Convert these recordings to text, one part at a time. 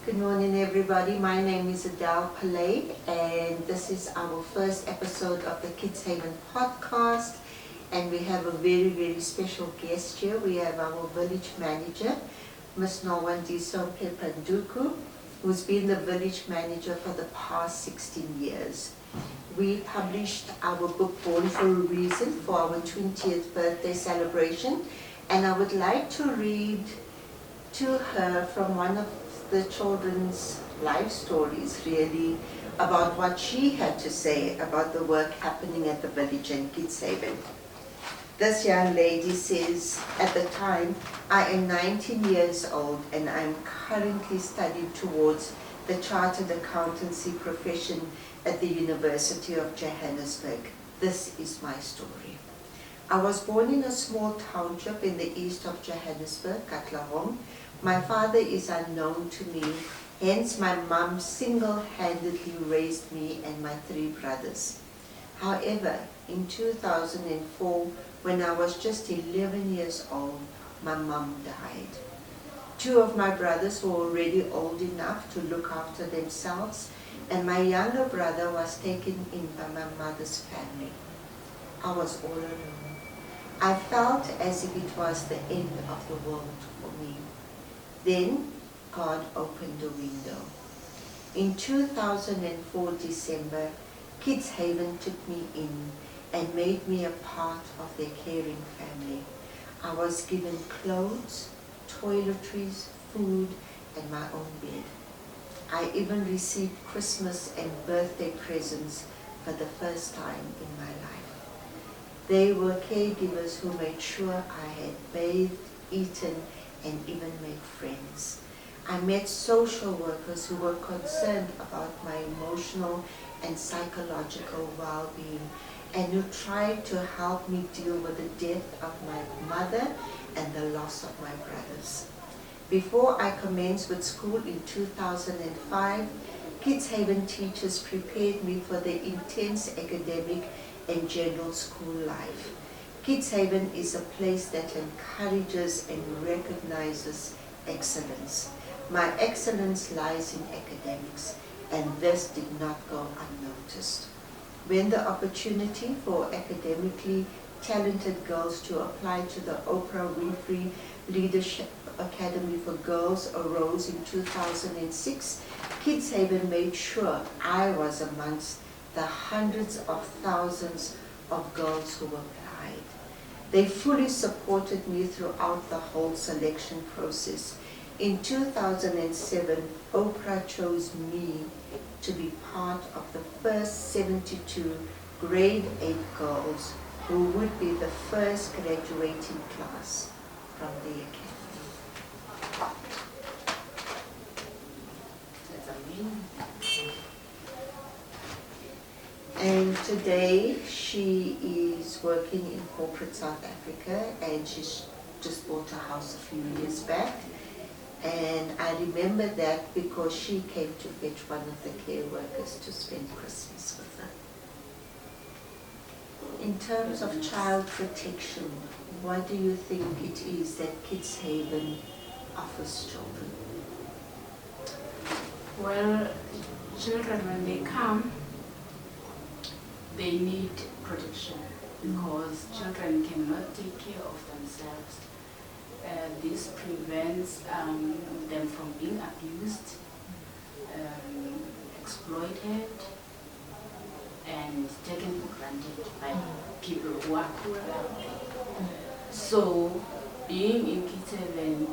Good morning, everybody. My name is Adele Pillay, and this is our first episode of the Kids Haven podcast. And we have a very, very special guest here. We have our village manager, Miss Nolwandiso Mpependuku, who's been the village manager for the past 16 years. We published our book, Born for a Reason, for our 20th birthday celebration. And I would like to read to her from one of the children's life stories, really, about what she had to say about the work happening at the village and Kids Haven. This young lady says, at the time, I am 19 years old and I am currently studying towards the chartered accountancy profession at the University of Johannesburg. This is my story. I was born in a small township in the east of Johannesburg, Katlehong. My father is unknown to me, hence my mom single-handedly raised me and my 3 brothers. However, in 2004, when I was just 11 years old, my mom died. 2 of my brothers were already old enough to look after themselves, and my younger brother was taken in by my mother's family. I was all alone. I felt as if it was the end of the world for me. Then God opened a window. In 2004 December, Kids Haven took me in and made me a part of their caring family. I was given clothes, toiletries, food, and my own bed. I even received Christmas and birthday presents for the first time in my life. They were caregivers who made sure I had bathed, eaten, and even made friends. I met social workers who were concerned about my emotional and psychological well-being and who tried to help me deal with the death of my mother and the loss of my brothers. Before I commenced with school in 2005, Kids Haven teachers prepared me for the intense academic and general school life. Kids Haven is a place that encourages and recognizes excellence. My excellence lies in academics, and this did not go unnoticed. When the opportunity for academically talented girls to apply to the Oprah Winfrey Leadership Academy for Girls arose in 2006, Kids Haven made sure I was amongst the hundreds of thousands of girls who applied. They fully supported me throughout the whole selection process. In 2007, Oprah chose me to be part of the first 72 grade 8 girls who would be the first graduating class from the academy. That's amazing. And today she is working in corporate South Africa, and she's just bought a house a few years back. And I remember that because she came to fetch one of the care workers to spend Christmas with her. In terms of child protection, what do you think it is that Kids Haven offers children? Well, children, when they come, they need protection because children cannot take care of themselves. This prevents them from being abused, exploited, and taken for granted by people who are cruel out there. So, being in Kids Haven,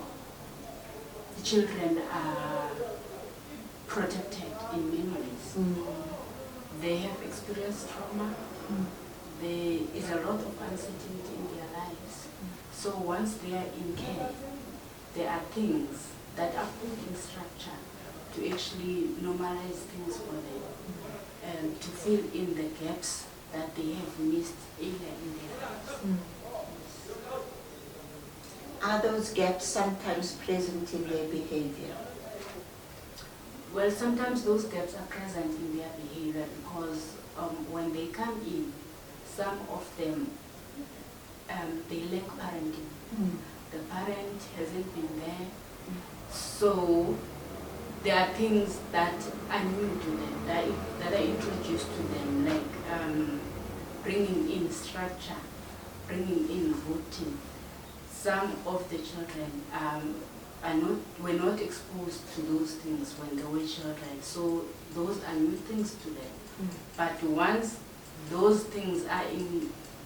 the children are protected in many ways. They have experienced trauma. There is a lot of uncertainty in their lives. So once they are in care, there are things that are put in structure to actually normalize things for them and to fill in the gaps that they have missed earlier in their lives. Are those gaps sometimes present in their behavior? Well, sometimes those gaps are present in their behavior because when they come in, some of them, they lack parenting. The parent hasn't been there, so there are things that are new to them, that are introduced to them, like bringing in structure, bringing in routine. Some of the children were not exposed to those things when they were children, so those are new things to them. But once those things are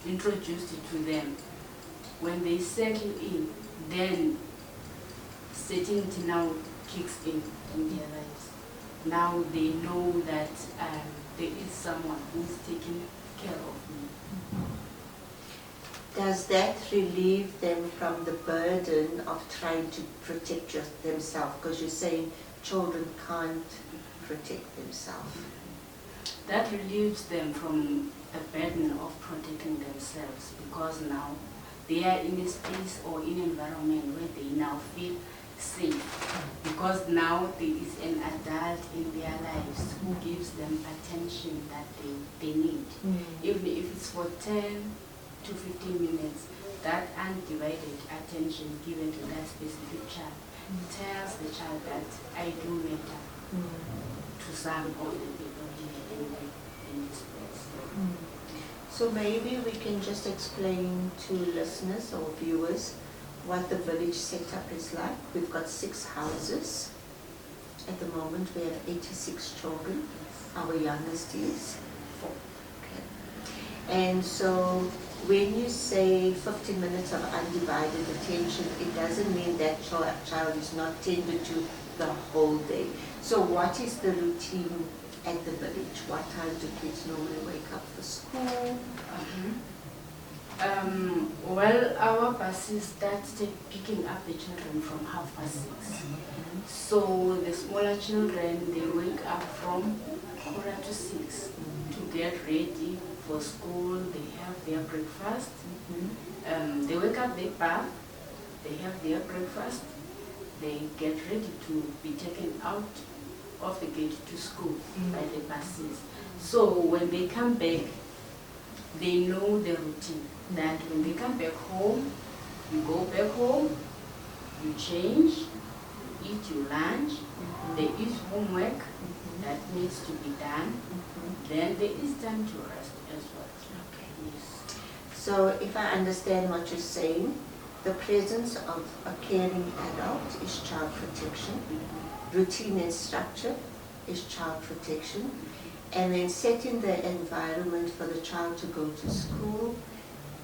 introduced to them, when they settle in, then certainty now kicks in their lives. Now they know that there is someone who's taking care of me. Does that relieve them from the burden of trying to protect themselves? Because you're saying children can't protect themselves. That relieves them from the burden of protecting themselves, because now they are in a space or in an environment where they now feel safe, because now there is an adult in their lives who gives them attention that they need. Even if it's for 10 to 15 minutes, that undivided attention given to that specific child tells the child that I do matter to some of the people here in this place. So maybe we can just explain to listeners or viewers what the village setup is like. We've got 6 houses. At the moment we have 86 children. Our youngest is 4. Okay. And so when you say 15 minutes of undivided attention, it doesn't mean that child is not tended to the whole day. So what is the routine at the village? What time do kids normally wake up for school? Well, our buses start picking up the children from 6:30. So the smaller children, they wake up from 5:45 to get ready for school. They have their breakfast. They wake up, they bath, they have their breakfast. They get ready to be taken out of the gate to school by the buses. So when they come back, they know the routine, that when they come back home, you go back home, you change, eat your lunch, there is homework that needs to be done, then there is time to rest as well. Okay. Yes. So if I understand what you're saying, the presence of a caring adult is child protection, routine and structure is child protection, and then setting the environment for the child to go to school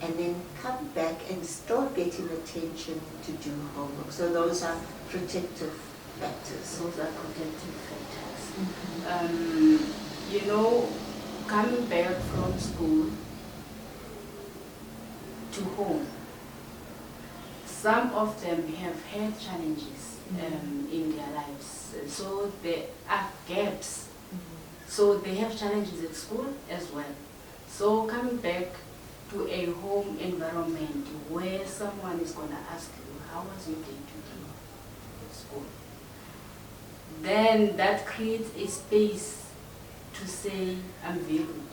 and then come back and still getting attention to do homework. So those are protective factors. Those are protective factors. You know, coming back from school to home, some of them have had challenges in their lives. So there are gaps. So they have challenges at school as well. So coming back to a home environment where someone is going to ask you, how was your day today at school? Then that creates a space to say, I'm valued.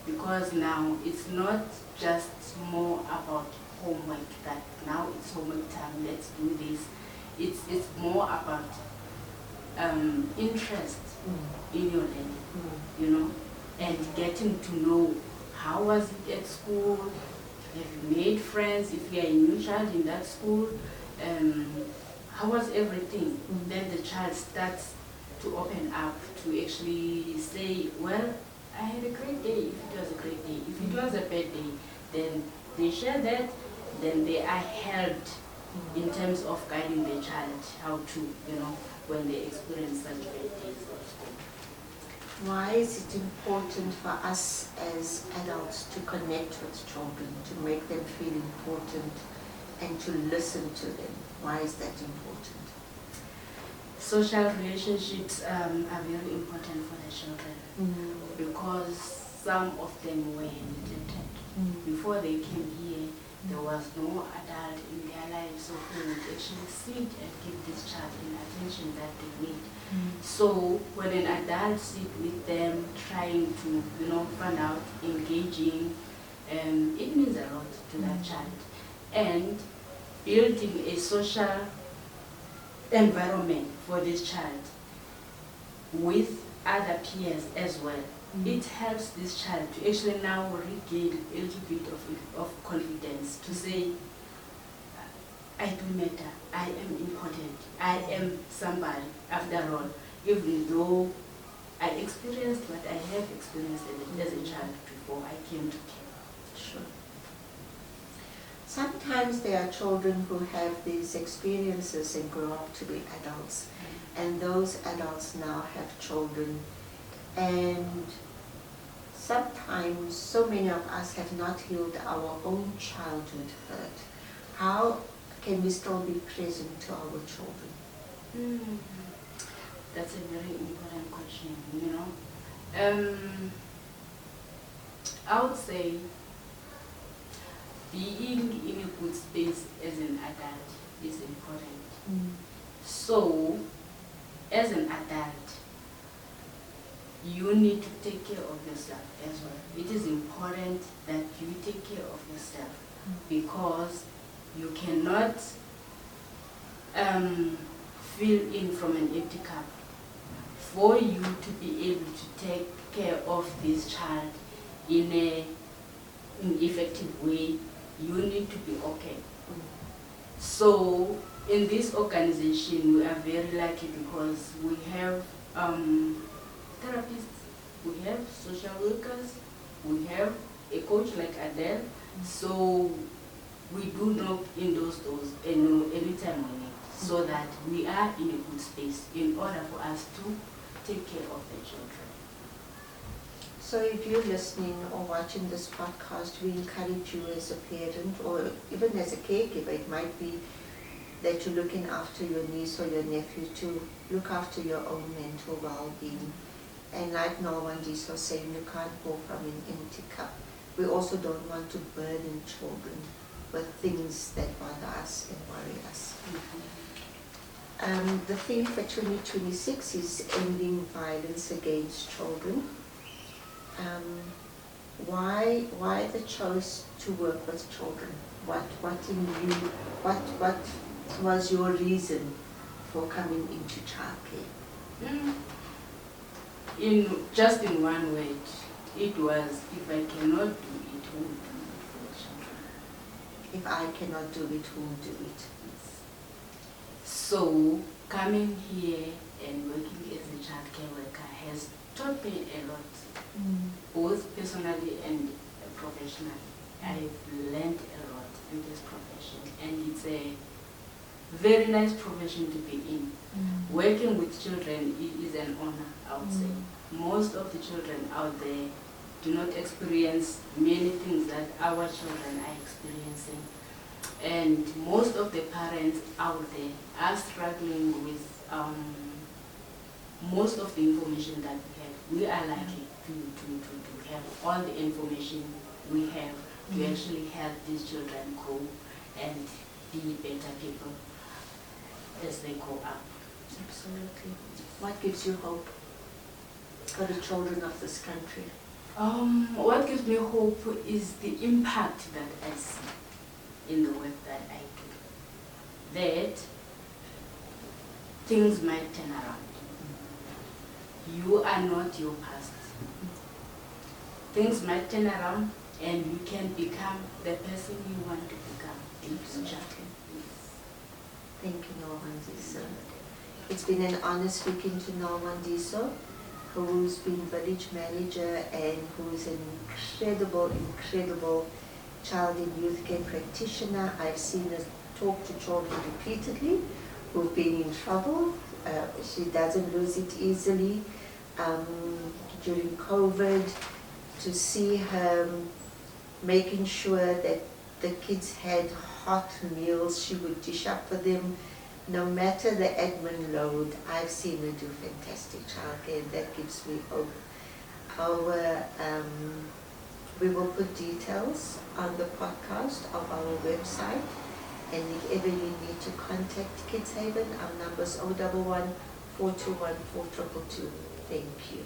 Because now it's not just more about homework, that now it's homework time, let's do this. It's more about interest in your learning, you know, and getting to know how was it at school, have you made friends, if you are a new child in that school, how was everything? Then the child starts to open up, to actually say, well, I had a great day, if it was a great day. If it was a bad day, then they share that, then they are helped in terms of guiding the child how to, you know, when they experience such bad days at school. Why is it important for us as adults to connect with children, to make them feel important and to listen to them? Why is that important? Social relationships are very important for the children because some of them were neglected. Before they came here, there was no adult in their lives who would actually sit and give this child the attention that they need. So when an adult sits with them, trying to, you know, find out, engaging, it means a lot to that child. And building a social environment for this child with other peers as well. It helps this child to actually now regain a little bit of confidence to say, I do matter, I am important, I am somebody after all, even though I experienced what I have experienced as a child before I came to care. Sure. Sometimes there are children who have these experiences and grow up to be adults, and those adults now have children, and sometimes so many of us have not healed our own childhood hurt. How can we still be present to our children? That's a very important question, you know. I would say being in a good space as an adult is important. So, as an adult, you need to take care of yourself as well. It is important that you take care of yourself because you cannot fill in from an empty cup. For you to be able to take care of this child in an effective way, you need to be okay. So in this organization, we are very lucky because we have therapists, we have social workers, we have a coach like Adele. So we do knock in those doors anytime we need, so that we are in a good space in order for us to take care of the children. So if you're listening or watching this podcast, we encourage you as a parent or even as a caregiver, it might be that you're looking after your niece or your nephew, to look after your own mental well-being. And like Nolwandiso was saying, you can't pour from an empty cup. We also don't want to burden children with things that bother us and worry us. The theme for 2026 is ending violence against children. Why the choice to work with children? What was your reason for coming into childcare? In one word, it was, if I cannot do it, who will do it for the children? If I cannot do it, who will do it? So coming here and working as a childcare worker has taught me a lot, both personally and professionally. I've learned a lot in this profession, and it's a very nice profession to be in. Working with children is an honor, I would say. Most of the children out there do not experience many things that our children are experiencing. And most of the parents out there are struggling with most of the information that we have. We are lucky to have all the information we have to actually help these children grow and be better people as they grow up. Absolutely. What gives you hope for the children of this country? What gives me hope is the impact that I see in the work that I do. That things might turn around. You are not your past. Things might turn around and you can become the person you want to become in future. Thank you, Nolwandiso. It's been an honor speaking to Nolwandiso, who's been village manager and who's an incredible child and youth care practitioner. I've seen her talk to children repeatedly who've been in trouble. She doesn't lose it easily. During COVID, to see her making sure that the kids had hot meals, she would dish up for them. No matter the admin load, I've seen her do fantastic childcare, and that gives me hope. We will put details on the podcast of our website, and if ever you need to contact Kids Haven, our number is 011 421 4222. Thank you.